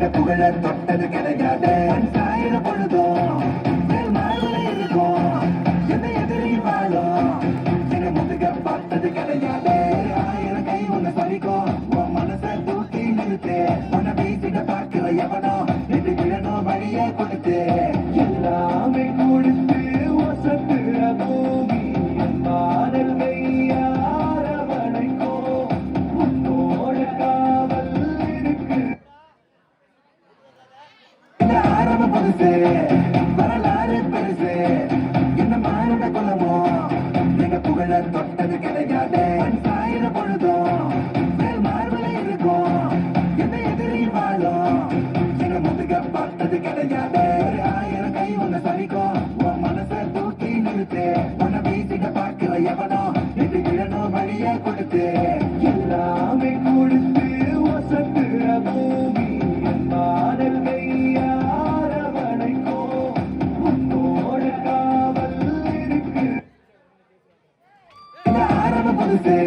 எங்க புகழ தொட்டது கிடையாது சாயிர பொழுதும் இருக்கும் என்ன எதிரி வாழும் எங்க முதுக பார்த்தது கிடையாது ஆயிரம் கை ஒண்ணு சொல்லிக்கும் உன் மனசை தூக்கி நிறுத்து உன்னை பேசிட்ட பார்க்கல எவனோ எது விழணும் வழியே கொடுத்து எல்லாமே கொடுத்து வசத்துற பூமி மாடல் கையாரவணைக்கும் உன்னோட காவல் இருக்கு இந்த ஆரம்ப புதுசு வரலாறு பெருசு என்ன மாறுட குலமோ எங்க புகழ தொட்டது கிடையாது சாயிர பொழுதும் மார்பல இருக்கும் என்ன எதிரி வாழும் எங்க முதுக பார்த்தது கிடையாது ஆயிரம் கை ஒண்ணு சொல்லிக்கும் உன் மனசை தூக்கி நிறுத்து உன்னை பேசிட்ட பார்க்கல எவனோ எது விழணும் வழியே கொடுத்து எல்லாமே கொடுத்து வசத்துற பூமி மாடல் கையாரவணைக்கும் உன்னோட காவல் இருக்கு இந்த ஆரம்ப புதுசு